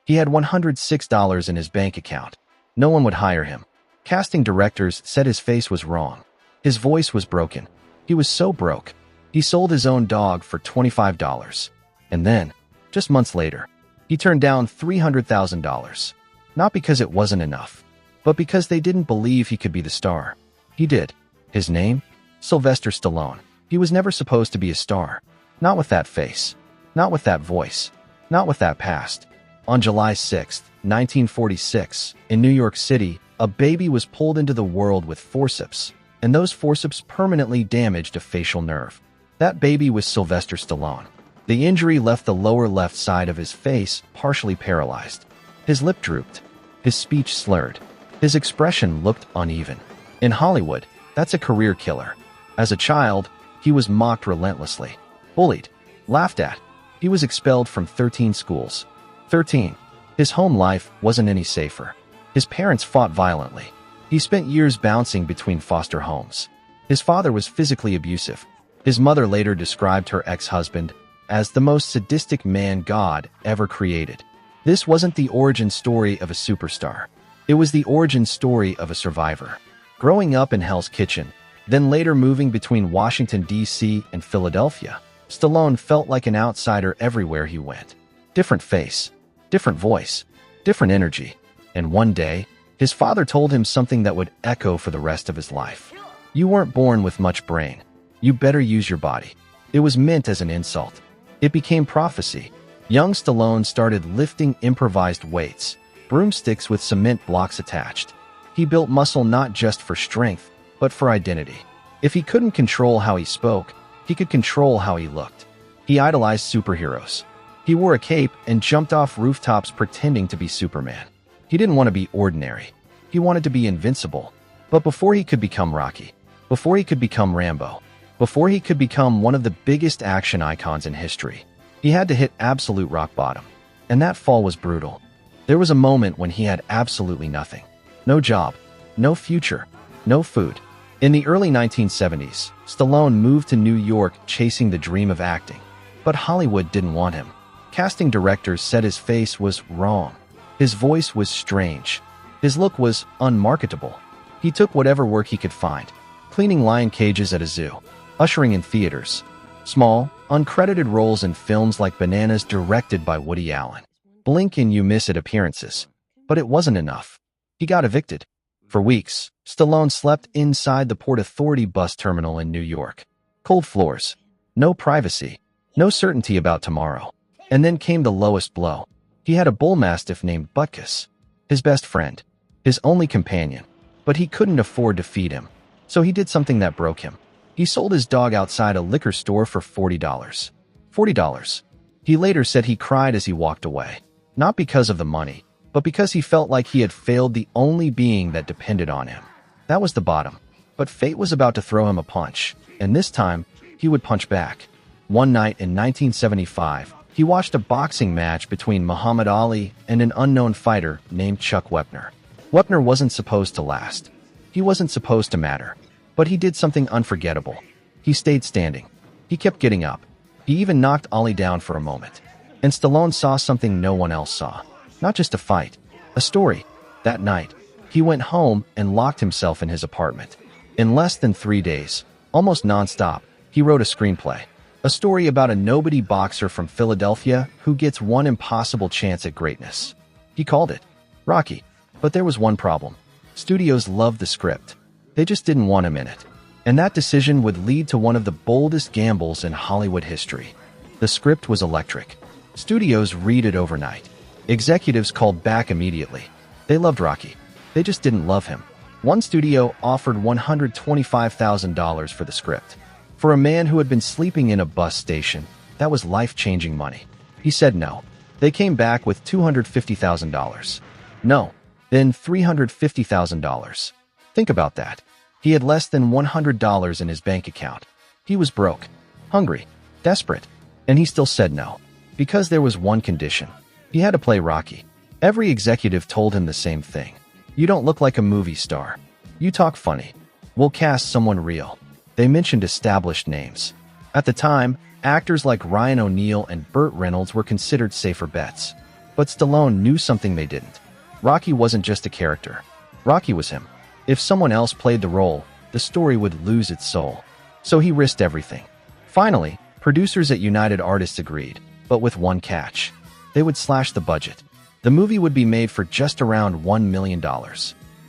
He had $106 in his bank account. No one would hire him. Casting directors said his face was wrong. His voice was broken. He was so broke. He sold his own dog for $25. And then, just months later, he turned down $300,000. Not because it wasn't enough, but because they didn't believe he could be the star. He did. His name? Sylvester Stallone. He was never supposed to be a star. Not with that face. Not with that voice. Not with that past. On July 6, 1946, in New York City, a baby was pulled into the world with forceps, and those forceps permanently damaged a facial nerve. That baby was Sylvester Stallone. The injury left the lower left side of his face partially paralyzed. His lip drooped. His speech slurred. His expression looked uneven. In Hollywood, that's a career killer. As a child, he was mocked relentlessly, bullied, laughed at. He was expelled from 13 schools. 13. His home life wasn't any safer. His parents fought violently. He spent years bouncing between foster homes. His father was physically abusive. His mother later described her ex-husband as the most sadistic man God ever created. This wasn't the origin story of a superstar. It was the origin story of a survivor. Growing up in Hell's Kitchen, then later moving between Washington, D.C. and Philadelphia, Stallone felt like an outsider everywhere he went. Different face, different voice, different energy. And one day, his father told him something that would echo for the rest of his life. You weren't born with much brain. You better use your body. It was meant as an insult. It became prophecy. Young Stallone started lifting improvised weights, broomsticks with cement blocks attached. He built muscle not just for strength, but for identity. If he couldn't control how he spoke, he could control how he looked. He idolized superheroes. He wore a cape and jumped off rooftops pretending to be Superman. He didn't want to be ordinary. He wanted to be invincible. But before he could become Rocky, before he could become Rambo, before he could become one of the biggest action icons in history, he had to hit absolute rock bottom. And that fall was brutal. There was a moment when he had absolutely nothing. No job, no future, no food. In the early 1970s, Stallone moved to New York chasing the dream of acting. But Hollywood didn't want him. Casting directors said his face was wrong. His voice was strange. His look was unmarketable. He took whatever work he could find, cleaning lion cages at a zoo, ushering in theaters, small, uncredited roles in films like Bananas directed by Woody Allen, blink and you miss it appearances. But it wasn't enough. He got evicted. For weeks, Stallone slept inside the Port Authority bus terminal in New York. Cold floors, no privacy, no certainty about tomorrow. And then came the lowest blow. He had a bull mastiff named Butkus, his best friend, his only companion, but he couldn't afford to feed him. So he did something that broke him. He sold his dog outside a liquor store for $40. $40. He later said he cried as he walked away, not because of the money, but because he felt like he had failed the only being that depended on him. That was the bottom. But fate was about to throw him a punch, and this time, he would punch back. One night in 1975, he watched a boxing match between Muhammad Ali and an unknown fighter named Chuck Wepner. Wepner wasn't supposed to last. He wasn't supposed to matter. But he did something unforgettable. He stayed standing. He kept getting up. He even knocked Ali down for a moment. And Stallone saw something no one else saw. Not just a fight, a story. That night, he went home and locked himself in his apartment. In less than 3 days, almost nonstop, he wrote a screenplay. A story about a nobody boxer from Philadelphia who gets one impossible chance at greatness. He called it Rocky. But there was one problem. Studios loved the script. They just didn't want him in it. And that decision would lead to one of the boldest gambles in Hollywood history. The script was electric. Studios read it overnight. Executives called back immediately. They loved Rocky. They just didn't love him. One studio offered $125,000 for the script. For a man who had been sleeping in a bus station, that was life-changing money. He said no. They came back with $250,000. No. Then $350,000. Think about that. He had less than $100 in his bank account. He was broke, hungry, desperate, and he still said no. Because there was one condition. He had to play Rocky. Every executive told him the same thing. You don't look like a movie star. You talk funny. We'll cast someone real. They mentioned established names. At the time, actors like Ryan O'Neal and Burt Reynolds were considered safer bets. But Stallone knew something they didn't. Rocky wasn't just a character. Rocky was him. If someone else played the role, the story would lose its soul. So he risked everything. Finally, producers at United Artists agreed, but with one catch. They would slash the budget. The movie would be made for just around $1 million.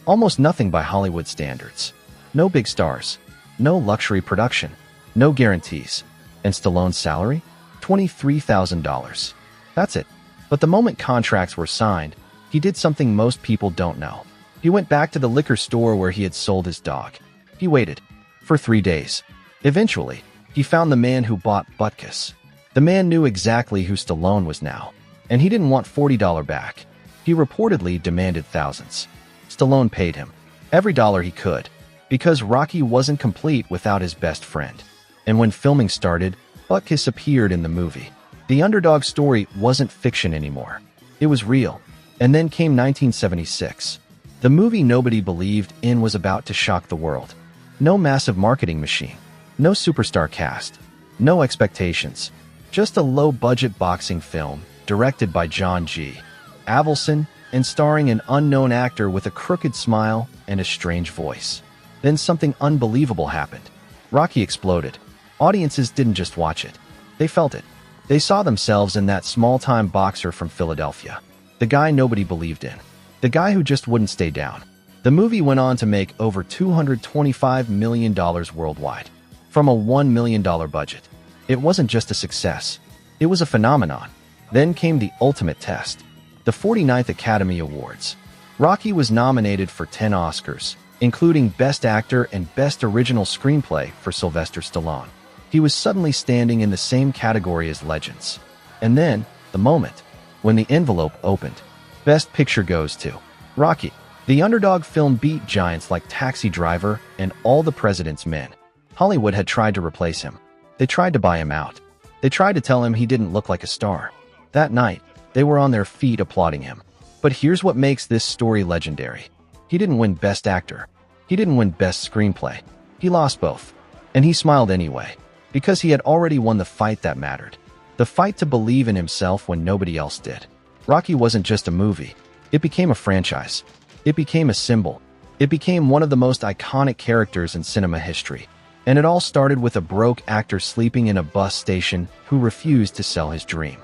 Almost nothing by Hollywood standards. No big stars. No luxury production. No guarantees. And Stallone's salary? $23,000. That's it. But the moment contracts were signed, he did something most people don't know. He went back to the liquor store where he had sold his dog. He waited. For 3 days. Eventually, he found the man who bought Butkus. The man knew exactly who Stallone was now. And he didn't want $40 back. He reportedly demanded thousands. Stallone paid him. Every dollar he could. Because Rocky wasn't complete without his best friend. And when filming started, Butkus appeared in the movie. The underdog story wasn't fiction anymore. It was real. And then came 1976. The movie nobody believed in was about to shock the world. No massive marketing machine. No superstar cast. No expectations. Just a low-budget boxing film directed by John G. Avildsen and starring an unknown actor with a crooked smile and a strange voice. Then something unbelievable happened. Rocky exploded. Audiences didn't just watch it. They felt it. They saw themselves in that small-time boxer from Philadelphia. The guy nobody believed in. The guy who just wouldn't stay down. The movie went on to make over $225 million worldwide. From a $1 million budget. It wasn't just a success. It was a phenomenon. Then came the ultimate test. The 49th Academy Awards. Rocky was nominated for 10 Oscars, including Best Actor and Best Original Screenplay for Sylvester Stallone. He was suddenly standing in the same category as legends. And then, the moment, when the envelope opened. Best Picture goes to Rocky. The underdog film beat giants like Taxi Driver and All the President's Men. Hollywood had tried to replace him. They tried to buy him out. They tried to tell him he didn't look like a star. That night, they were on their feet applauding him. But here's what makes this story legendary. He didn't win Best Actor. He didn't win Best Screenplay. He lost both. And he smiled anyway, because he had already won the fight that mattered. The fight to believe in himself when nobody else did. Rocky wasn't just a movie. It became a franchise. It became a symbol. It became one of the most iconic characters in cinema history. And it all started with a broke actor sleeping in a bus station who refused to sell his dream.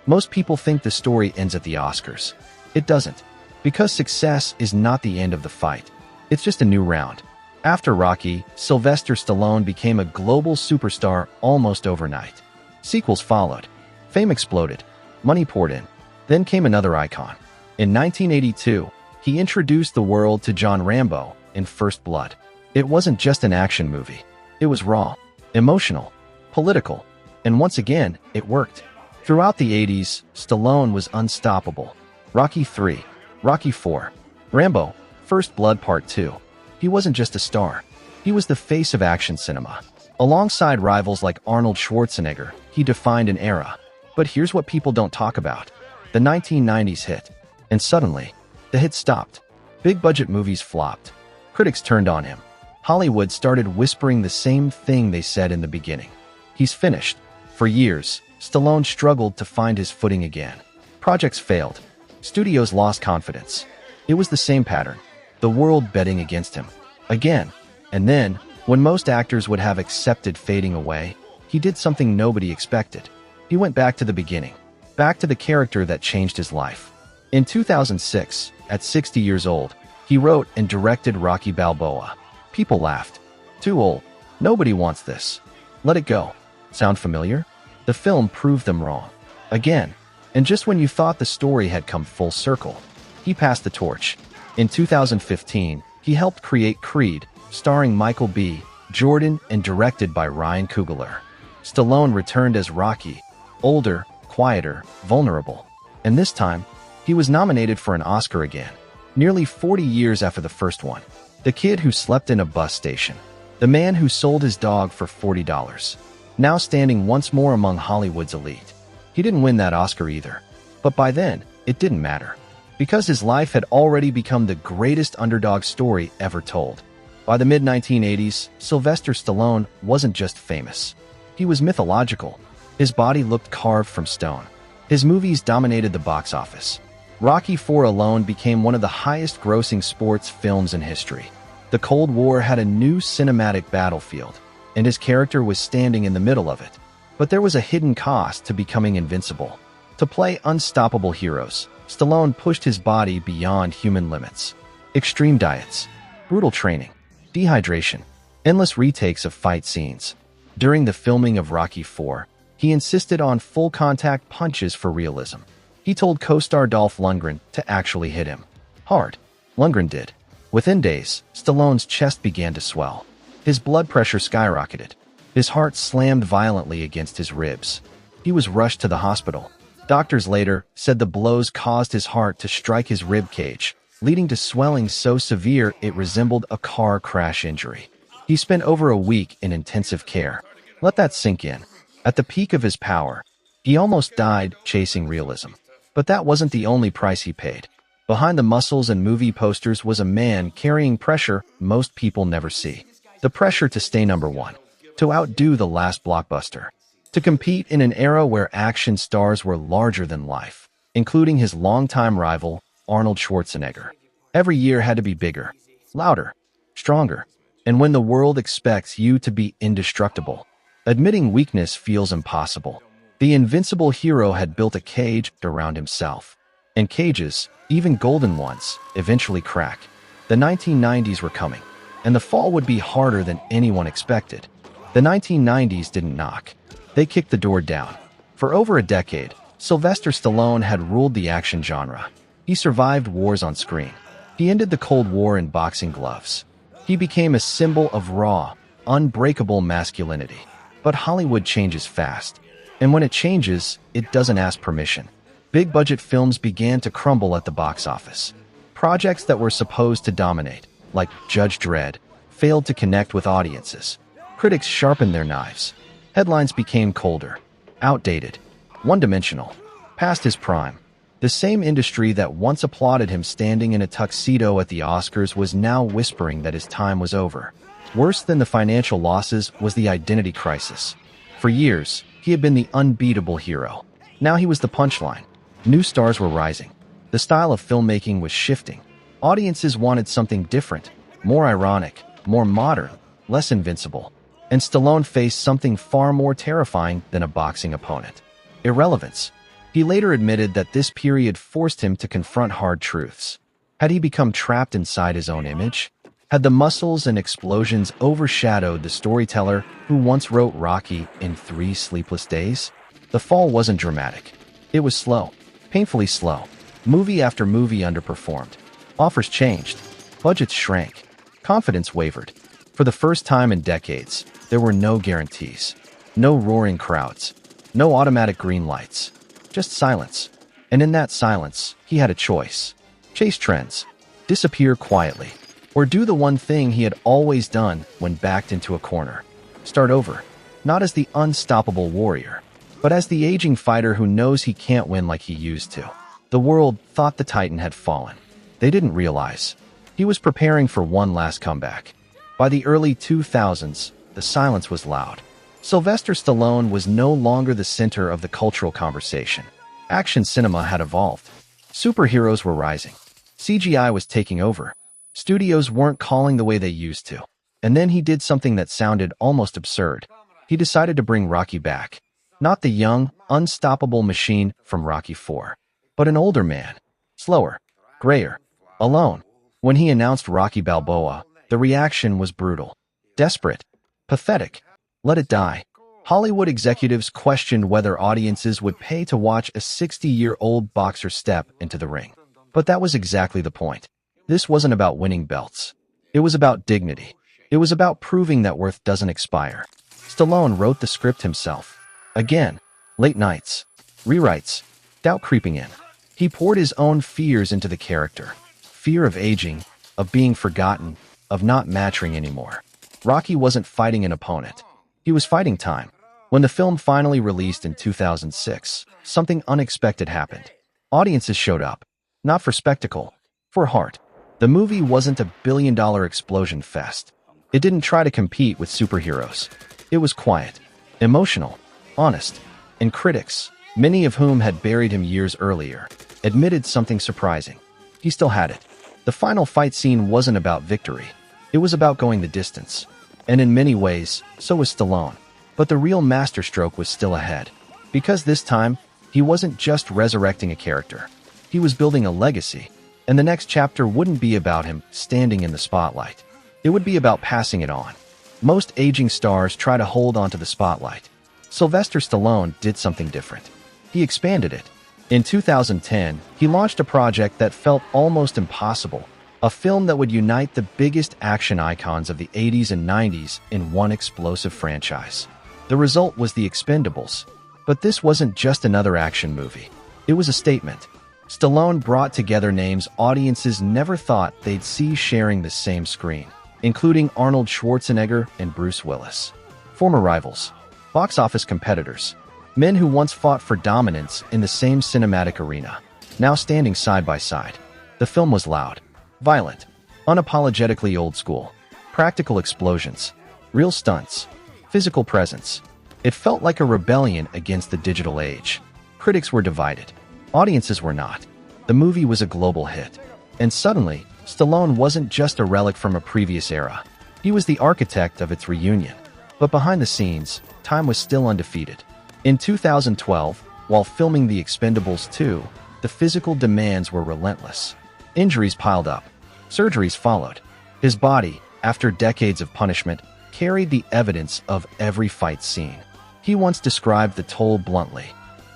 Most people think the story ends at the Oscars. It doesn't. Because success is not the end of the fight. It's just a new round. After Rocky, Sylvester Stallone became a global superstar almost overnight. Sequels followed. Fame exploded. Money poured in. Then came another icon. In 1982, he introduced the world to John Rambo in First Blood. It wasn't just an action movie. It was raw, emotional, political, and once again, it worked. Throughout the 80s, Stallone was unstoppable. Rocky III, Rocky IV, Rambo, First Blood Part 2. He wasn't just a star. He was the face of action cinema. Alongside rivals like Arnold Schwarzenegger, he defined an era. But here's what people don't talk about. The 1990s hit. And suddenly, the hit stopped. Big-budget movies flopped. Critics turned on him. Hollywood started whispering the same thing they said in the beginning. He's finished. For years, Stallone struggled to find his footing again. Projects failed. Studios lost confidence. It was the same pattern. The world betting against him. Again. And then, when most actors would have accepted fading away, he did something nobody expected. He went back to the beginning. Back to the character that changed his life. In 2006, at 60 years old, he wrote and directed Rocky Balboa. People laughed. Too old. Nobody wants this. Let it go. Sound familiar? The film proved them wrong. Again. And just when you thought the story had come full circle, he passed the torch. In 2015, he helped create Creed, starring Michael B. Jordan and directed by Ryan Coogler. Stallone returned as Rocky, older, quieter, vulnerable. And this time, he was nominated for an Oscar again, nearly 40 years after the first one. The kid who slept in a bus station. The man who sold his dog for $40. Now standing once more among Hollywood's elite. He didn't win that Oscar either. But by then, it didn't matter. Because his life had already become the greatest underdog story ever told. By the mid-1980s, Sylvester Stallone wasn't just famous. He was mythological. His body looked carved from stone. His movies dominated the box office. Rocky IV alone became one of the highest-grossing sports films in history. The Cold War had a new cinematic battlefield, and his character was standing in the middle of it. But there was a hidden cost to becoming invincible. To play unstoppable heroes, Stallone pushed his body beyond human limits. Extreme diets, brutal training, dehydration, endless retakes of fight scenes. During the filming of Rocky IV, he insisted on full-contact punches for realism. He told co-star Dolph Lundgren to actually hit him hard. Lundgren did. Within days, Stallone's chest began to swell. His blood pressure skyrocketed. His heart slammed violently against his ribs. He was rushed to the hospital. Doctors later said the blows caused his heart to strike his rib cage, leading to swelling so severe it resembled a car crash injury. He spent over a week in intensive care. Let that sink in. At the peak of his power, he almost died chasing realism. But that wasn't the only price he paid. Behind the muscles and movie posters was a man carrying pressure most people never see. The pressure to stay number one, to outdo the last blockbuster, to compete in an era where action stars were larger than life, including his longtime rival, Arnold Schwarzenegger. Every year had to be bigger, louder, stronger. And when the world expects you to be indestructible, admitting weakness feels impossible. The invincible hero had built a cage around himself. And cages, even golden ones, eventually crack. The 1990s were coming, and the fall would be harder than anyone expected. The 1990s didn't knock. They kicked the door down. For over a decade, Sylvester Stallone had ruled the action genre. He survived wars on screen. He ended the Cold War in boxing gloves. He became a symbol of raw, unbreakable masculinity. But Hollywood changes fast. And when it changes, it doesn't ask permission. Big-budget films began to crumble at the box office. Projects that were supposed to dominate, like Judge Dredd, failed to connect with audiences. Critics sharpened their knives. Headlines became colder, outdated, one-dimensional, past his prime. The same industry that once applauded him standing in a tuxedo at the Oscars was now whispering that his time was over. Worse than the financial losses was the identity crisis. For years, he had been the unbeatable hero. Now he was the punchline. New stars were rising. The style of filmmaking was shifting. Audiences wanted something different, more ironic, more modern, less invincible. And Stallone faced something far more terrifying than a boxing opponent: irrelevance. He later admitted that this period forced him to confront hard truths. Had he become trapped inside his own image? Had the muscles and explosions overshadowed the storyteller who once wrote Rocky in 3 Sleepless Days? The fall wasn't dramatic. It was slow, painfully slow. Movie after movie underperformed. Offers changed. Budgets shrank. Confidence wavered. For the first time in decades, there were no guarantees. No roaring crowds. No automatic green lights. Just silence. And in that silence, he had a choice. Chase trends. Disappear quietly. Or do the one thing he had always done when backed into a corner. Start over. Not as the unstoppable warrior, but as the aging fighter who knows he can't win like he used to. The world thought the Titan had fallen. They didn't realize he was preparing for one last comeback. By the early 2000s, the silence was loud. Sylvester Stallone was no longer the center of the cultural conversation. Action cinema had evolved. Superheroes were rising. CGI was taking over. Studios weren't calling the way they used to. And then he did something that sounded almost absurd. He decided to bring Rocky back. Not the young, unstoppable machine from Rocky IV, but an older man. Slower, grayer, alone. When he announced Rocky Balboa, the reaction was brutal. Desperate. Pathetic. Let it die. Hollywood executives questioned whether audiences would pay to watch a 60-year-old boxer step into the ring. But that was exactly the point. This wasn't about winning belts. It was about dignity. It was about proving that worth doesn't expire. Stallone wrote the script himself. Again, late nights, rewrites, doubt creeping in. He poured his own fears into the character. Fear of aging, of being forgotten, of not matching anymore. Rocky wasn't fighting an opponent. He was fighting time. When the film finally released in 2006, something unexpected happened. Audiences showed up. Not for spectacle, for heart. The movie wasn't a billion-dollar explosion fest. It didn't try to compete with superheroes. It was quiet, emotional, honest. And critics, many of whom had buried him years earlier, admitted something surprising. He still had it. The final fight scene wasn't about victory. It was about going the distance. And in many ways, so was Stallone. But the real masterstroke was still ahead. Because this time, he wasn't just resurrecting a character. He was building a legacy. And the next chapter wouldn't be about him standing in the spotlight. It would be about passing it on. Most aging stars try to hold onto the spotlight. Sylvester Stallone did something different. He expanded it. In 2010, he launched a project that felt almost impossible, a film that would unite the biggest action icons of the 80s and 90s in one explosive franchise. The result was The Expendables. But this wasn't just another action movie. It was a statement. Stallone brought together names audiences never thought they'd see sharing the same screen, including Arnold Schwarzenegger and Bruce Willis. Former rivals, box office competitors, men who once fought for dominance in the same cinematic arena, now standing side by side. The film was loud, violent, unapologetically old school, practical explosions, real stunts, physical presence. It felt like a rebellion against the digital age. Critics were divided. Audiences were not. The movie was a global hit. And suddenly, Stallone wasn't just a relic from a previous era. He was the architect of its reunion. But behind the scenes, time was still undefeated. In 2012, while filming The Expendables 2, the physical demands were relentless. Injuries piled up. Surgeries followed. His body, after decades of punishment, carried the evidence of every fight scene. He once described the toll bluntly.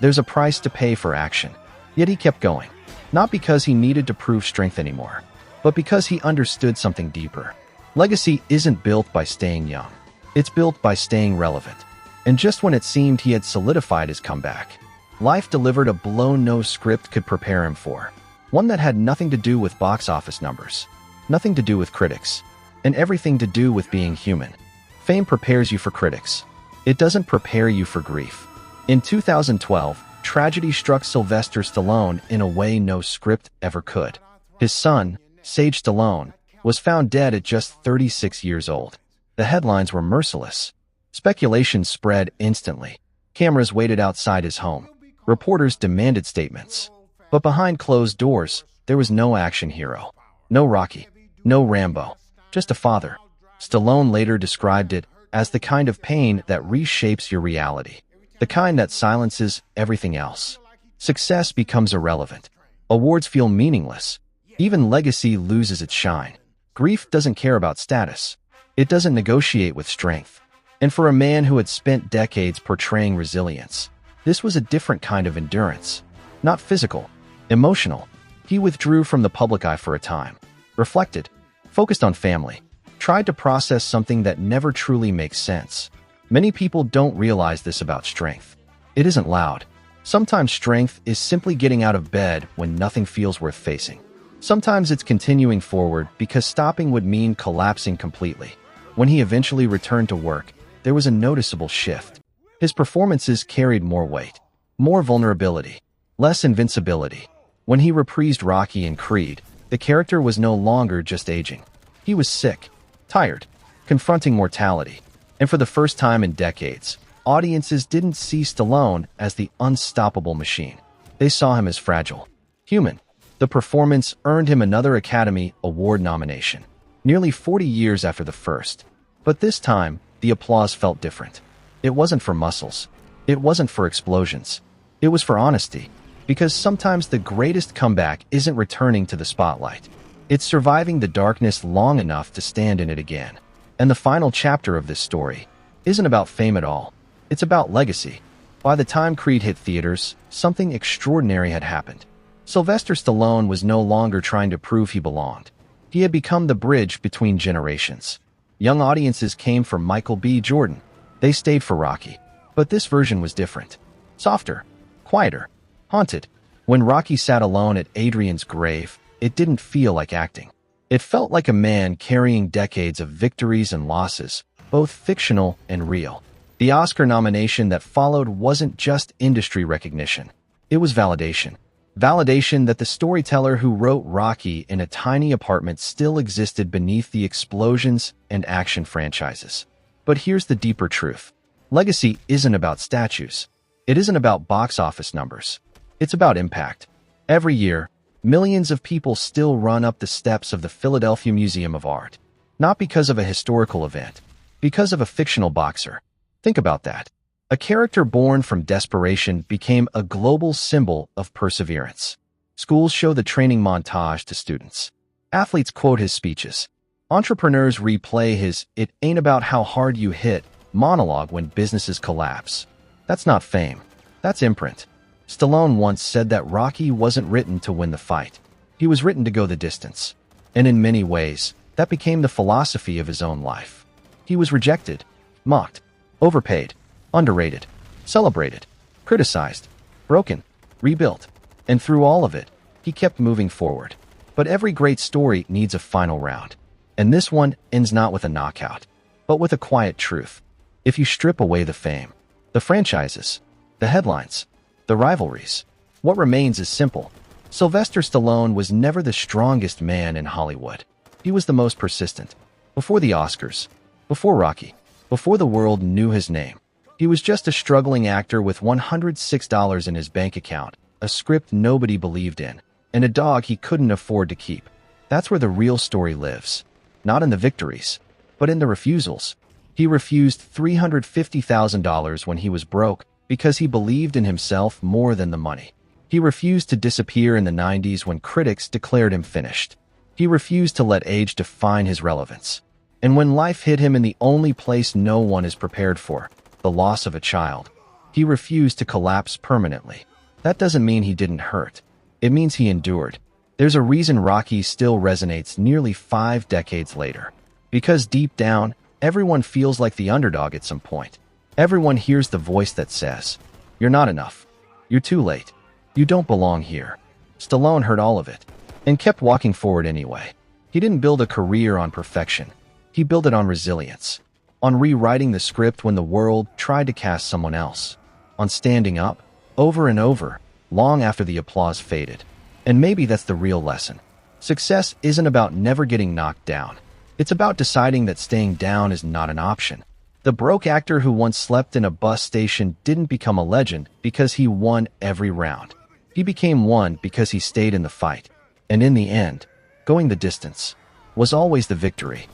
There's a price to pay for action. Yet he kept going. Not because he needed to prove strength anymore, but because he understood something deeper. Legacy isn't built by staying young. It's built by staying relevant. And just when it seemed he had solidified his comeback, life delivered a blow no script could prepare him for. One that had nothing to do with box office numbers, nothing to do with critics, and everything to do with being human. Fame prepares you for critics. It doesn't prepare you for grief. In 2012, tragedy struck Sylvester Stallone in a way no script ever could. His son, Sage Stallone, was found dead at just 36 years old. The headlines were merciless. Speculation spread instantly. Cameras waited outside his home. Reporters demanded statements. But behind closed doors, there was no action hero. No Rocky. No Rambo. Just a father. Stallone later described it as the kind of pain that reshapes your reality. The kind that silences everything else. Success becomes irrelevant. Awards feel meaningless. Even legacy loses its shine. Grief doesn't care about status. It doesn't negotiate with strength. And for a man who had spent decades portraying resilience, this was a different kind of endurance. Not physical, emotional. He withdrew from the public eye for a time, reflected, focused on family, tried to process something that never truly makes sense. Many people don't realize this about strength. It isn't loud. Sometimes strength is simply getting out of bed when nothing feels worth facing. Sometimes it's continuing forward because stopping would mean collapsing completely. When he eventually returned to work, there was a noticeable shift. His performances carried more weight, more vulnerability, less invincibility. When he reprised Rocky and Creed, the character was no longer just aging. He was sick, tired, confronting mortality. And for the first time in decades, audiences didn't see Stallone as the unstoppable machine. They saw him as fragile, human. The performance earned him another Academy Award nomination, nearly 40 years after the first. But this time, the applause felt different. It wasn't for muscles. It wasn't for explosions. It was for honesty. Because sometimes the greatest comeback isn't returning to the spotlight. It's surviving the darkness long enough to stand in it again. And the final chapter of this story isn't about fame at all. It's about legacy. By the time Creed hit theaters, something extraordinary had happened. Sylvester Stallone was no longer trying to prove he belonged. He had become the bridge between generations. Young audiences came for Michael B. Jordan. They stayed for Rocky. But this version was different. Softer. Quieter. Haunted. When Rocky sat alone at Adrian's grave, it didn't feel like acting. It felt like a man carrying decades of victories and losses, both fictional and real. The Oscar nomination that followed wasn't just industry recognition. It was validation. Validation that the storyteller who wrote Rocky in a tiny apartment still existed beneath the explosions and action franchises. But here's the deeper truth. Legacy isn't about statues. It isn't about box office numbers. It's about impact. Every year, millions of people still run up the steps of the Philadelphia Museum of Art. Not because of a historical event, because of a fictional boxer. Think about that. A character born from desperation became a global symbol of perseverance. Schools show the training montage to students. Athletes quote his speeches. Entrepreneurs replay his "it ain't about how hard you hit" monologue when businesses collapse. That's not fame. That's imprint. Stallone once said that Rocky wasn't written to win the fight. He was written to go the distance. And in many ways, that became the philosophy of his own life. He was rejected, mocked, overpaid, underrated, celebrated, criticized, broken, rebuilt. And through all of it, he kept moving forward. But every great story needs a final round. And this one ends not with a knockout, but with a quiet truth. If you strip away the fame, the franchises, the headlines, the rivalries, what remains is simple. Sylvester Stallone was never the strongest man in Hollywood. He was the most persistent. Before the Oscars, before Rocky, before the world knew his name, he was just a struggling actor with $106 in his bank account, a script nobody believed in, and a dog he couldn't afford to keep. That's where the real story lives. Not in the victories, but in the refusals. He refused $350,000 when he was broke because he believed in himself more than the money. He refused to disappear in the 90s when critics declared him finished. He refused to let age define his relevance. And when life hit him in the only place no one is prepared for, the loss of a child, he refused to collapse permanently. That doesn't mean he didn't hurt. It means he endured. There's a reason Rocky still resonates nearly 5 decades later. Because deep down, everyone feels like the underdog at some point. Everyone hears the voice that says, "You're not enough. You're too late. You don't belong here." Stallone heard all of it and kept walking forward anyway. He didn't build a career on perfection. He built it on resilience, on rewriting the script when the world tried to cast someone else, on standing up over and over, long after the applause faded. And maybe that's the real lesson. Success isn't about never getting knocked down. It's about deciding that staying down is not an option. The broke actor who once slept in a bus station didn't become a legend because he won every round. He became one because he stayed in the fight. And in the end, going the distance was always the victory.